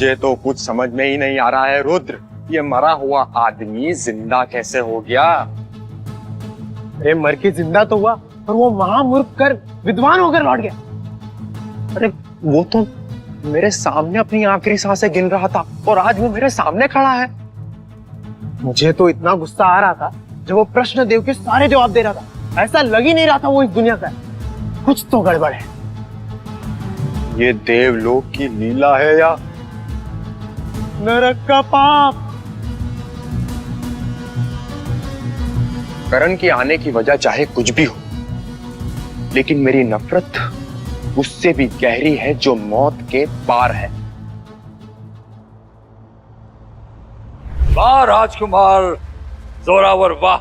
मुझे तो कुछ समझ में ही नहीं आ रहा है रुद्र, ये मरा हुआ आदमी जिंदा कैसे हो गया? अरे मर के जिंदा तो हुआ, पर वो महामूर्ख कर विद्वान होकर लौट गया। अरे वो तो मेरे सामने अपनी आखिरी सांसें गिन रहा था और आज वो मेरे सामने खड़ा है। मुझे तो इतना गुस्सा आ रहा था जब वो प्रश्न देव के सारे जवाब दे रहा था। ऐसा लग ही नहीं रहा था वो इस दुनिया का है। कुछ तो गड़बड़ है। ये देवलोक की लीला है या नरक का पाप? करण के आने की वजह चाहे कुछ भी हो, लेकिन मेरी नफरत उससे भी गहरी है जो मौत के पार है। वाह राजकुमार जोरावर वाह,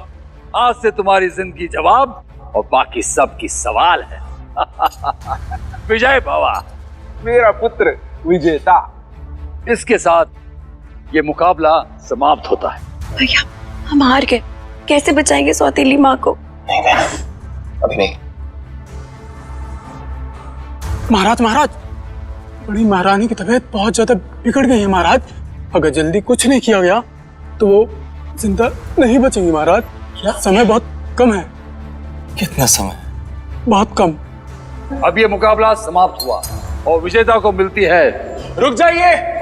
आज से तुम्हारी जिंदगी जवाब और बाकी सब की सवाल है। विजय भवा। मेरा पुत्र विजेता। इसके साथ ये मुकाबला समाप्त होता है। भैया हम हार गए, कैसे बचाएंगे सौतेली माँ को? अभी नहीं। महाराज महाराज, बड़ी महारानी की तबीयत बहुत ज्यादा बिगड़ गई है महाराज। अगर जल्दी कुछ नहीं किया गया तो वो जिंदा नहीं बचेंगी महाराज। क्या समय बहुत कम है। कितना समय? बहुत कम। अब ये मुकाबला समाप्त हुआ और विजेता को मिलती है। रुक जाइए।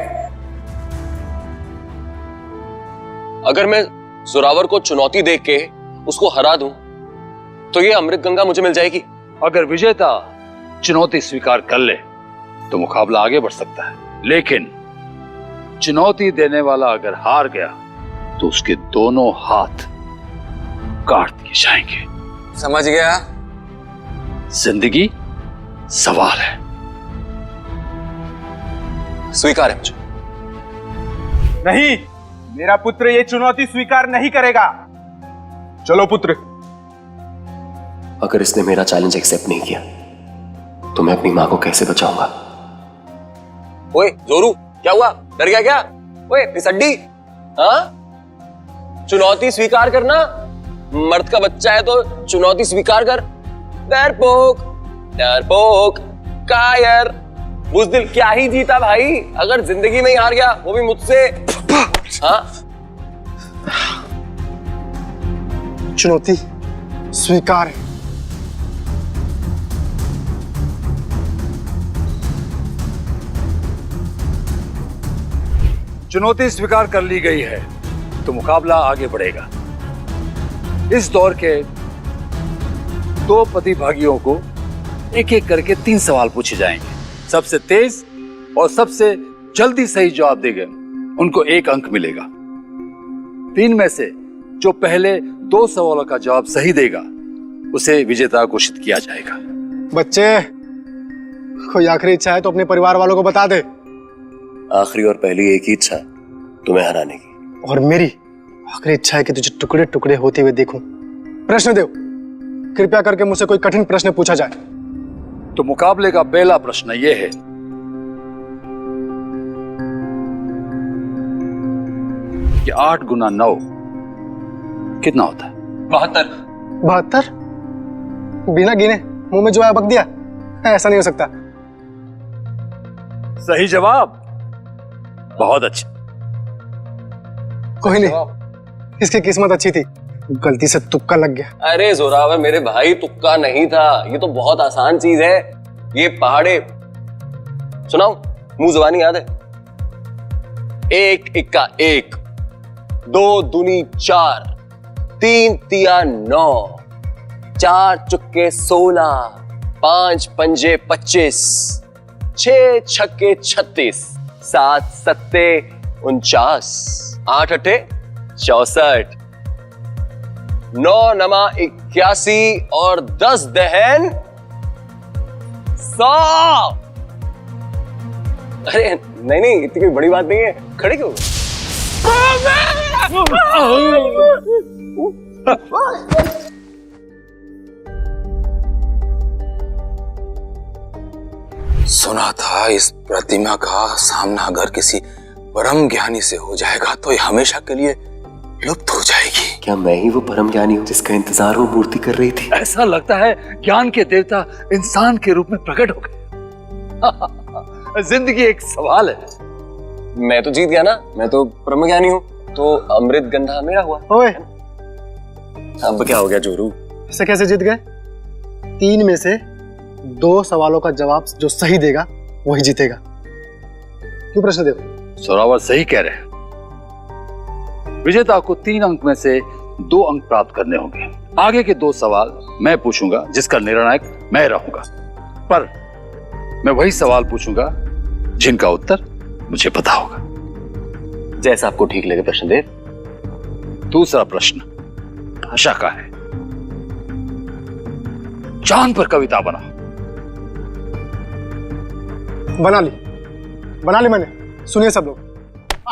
अगर मैं जोरावर को चुनौती देख के उसको हरा दूं तो ये अमृत गंगा मुझे मिल जाएगी। अगर विजेता चुनौती स्वीकार कर ले तो मुकाबला आगे बढ़ सकता है, लेकिन चुनौती देने वाला अगर हार गया तो उसके दोनों हाथ काट दिए जाएंगे। समझ गया? जिंदगी सवाल है। स्वीकार है मुझे। नहीं, मेरा पुत्र ये चुनौती स्वीकार नहीं करेगा। चलो पुत्र। अगर इसने मेरा चैलेंज एक्सेप्ट नहीं किया तो मैं अपनी मां को कैसे बचाऊंगा? ओए जोरू, क्या हुआ? डर गया क्या? ओए पिसड्डी, हाँ? चुनौती स्वीकार करना। मर्द का बच्चा है तो चुनौती स्वीकार कर। डरपोक, डरपोक, कायर, बुज़दिल, क्या ही जीता भाई? अगर जिंदगी में ही हार गया, वो भी मुझसे। हाँ? चुनौती स्वीकार है। चुनौती स्वीकार कर ली गई है तो मुकाबला आगे बढ़ेगा। इस दौर के दो प्रतिभागियों को एक एक करके 3 सवाल पूछे जाएंगे। सबसे तेज और सबसे जल्दी सही जवाब देंगे उनको 1 अंक मिलेगा। 3 में से जो पहले 2 सवालों का जवाब सही देगा उसे विजेता घोषित किया जाएगा। बच्चे, कोई आखिरी इच्छा है तो अपने परिवार वालों को बता दे। आखिरी और पहली एक ही इच्छा, तुम्हें हराने की। और मेरी आखिरी इच्छा है कि तुझे टुकड़े टुकड़े होते हुए देखूं। प्रश्न देव, कृपया करके मुझसे कोई कठिन प्रश्न पूछा जाए। तो मुकाबले का पहला प्रश्न यह है कि 8 गुना 9 कितना होता है? 72। 72? बिना गिने मुंह में जो आया बक दिया? ऐसा नहीं हो सकता। सही जवाब। बहुत अच्छा। कोई नहीं, इसकी किस्मत अच्छी थी, गलती से तुक्का लग गया। अरे जोरावर मेरे भाई, तुक्का नहीं था, ये तो बहुत आसान चीज है। ये पहाड़े सुनाओ, मुंह जुबानी याद है? 1 इक्का 1, 2 दूनी 4, 3 तिया 9, 4 चुक्के 16, 5 पंजे 25, 6 छक्के 36, 7 सत्ते 49, 8 अट्ठे 64, 9 नमा 81 और 10 दहन 100। अरे नहीं, इतनी कोई बड़ी बात नहीं है। खड़े क्यों? सुना था इस प्रतिमा का सामना अगर किसी परम ज्ञानी से हो जाएगा तो ये हमेशा के लिए लुप्त हो जाएगी। क्या मैं ही वो परम ज्ञानी हूँ जिसका इंतजार वो मूर्ति कर रही थी? ऐसा लगता है ज्ञान के देवता इंसान के रूप में प्रकट हो गए। जिंदगी एक सवाल है, मैं तो जीत गया ना, मैं तो ब्रह्म ज्ञानी हूँ, तो अमृत गंधा मेरा हुआ। ओए, अब क्या हो गया जोरू? इससे कैसे जीत गए? 3 में से 2 सवालों का जवाब जो सही देगा वही जीतेगा। क्यों प्रश्नदेव? जोरावर सही कह रहे हैं। विजेता को 3 अंक में से 2 अंक प्राप्त करने होंगे। आगे के 2 सवाल मैं पूछूंगा जिसका निर्णायक मैं रहूंगा, पर मैं वही सवाल पूछूंगा जिनका उत्तर मुझे पता होगा। जैसा आपको ठीक लगे प्रश्नदेव। दूसरा प्रश्न भाषा का है। चांद पर कविता बनाओ। बना ली मैंने। सुनिए सब लोग।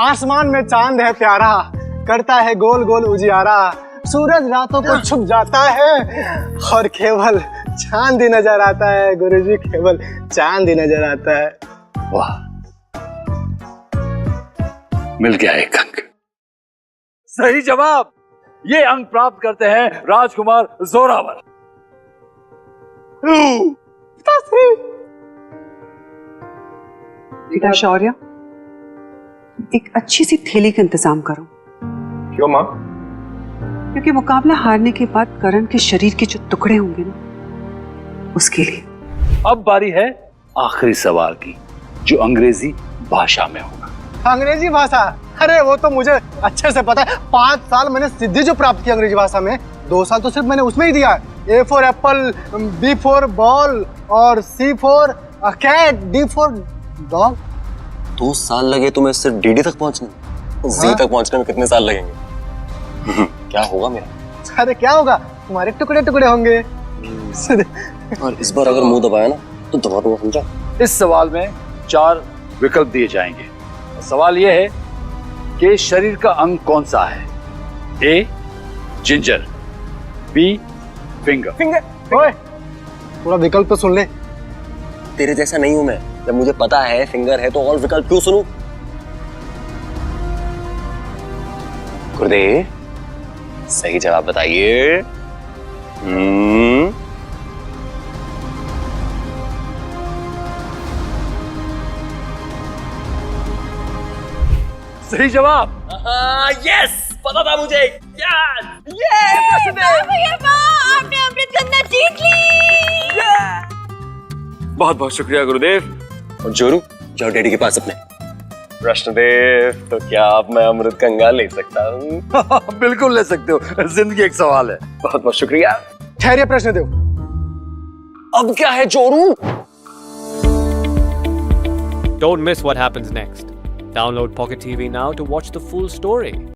आसमान में चांद है प्यारा, करता है गोल गोल उजियारा, सूरज रातों को छुप जाता है और केवल चांद ही नजर आता है। गुरुजी, केवल चांद ही नजर आता है। वाह, मिल गया एक अंक। सही जवाब। ये अंक प्राप्त करते हैं राजकुमार जोरावर। बेटा शौर्य, एक अच्छी सी थैली का इंतजाम करो। क्यों माँ? क्योंकि मुकाबला हारने के बाद करण के शरीर के जो टुकड़े होंगे ना, उसके लिए। अब बारी है आखिरी सवाल की, जो अंग्रेजी भाषा में होगा। अंग्रेजी भाषा? अरे वो तो मुझे अच्छे से पता है। 5 साल मैंने सिद्धि जो प्राप्त की अंग्रेजी भाषा में, 2 साल तो सिर्फ मैंने उसमें ही दिया है। A for apple, B for ball और C for cat, D for dog. 2 साल लगे तुम्हें सिर्फ डीडी तक पहुंचने? जी तक पहुंचने में कितने साल लगेंगे? क्या होगा मेरा? अरे क्या होगा, तुम्हारे टुकड़े टुकड़े होंगे। और इस बार अगर मुंह दबाया ना तो दबा दूंगा, समझा? इस सवाल में 4 विकल्प दिए जाएंगे। सवाल यह है कि शरीर का अंग कौन सा है? ए जिंजर, बी फिंगर। ओए, थोड़ा विकल्प तो सुन ले। तेरे जैसा नहीं हूं मैं, जब मुझे पता है फिंगर है तो और विकल्प क्यों सुनूं? गुरुदेव, सही जवाब बताइए। सही जवाब। यस, पता था मुझे। यस, आपने अमृत गंगा जीत ली। बहुत बहुत शुक्रिया गुरुदेव। और जोरू, जाओ डैडी के पास अपने। प्रश्नदेव, तो क्या अब मैं अमृत गंगा ले सकता हूँ? बिल्कुल ले सकते हो, जिंदगी एक सवाल है। बहुत बहुत शुक्रिया। ठहरिए प्रश्नदेव। अब क्या है जोरू? Don't miss what happens next. Download Pocket TV now to watch the full story.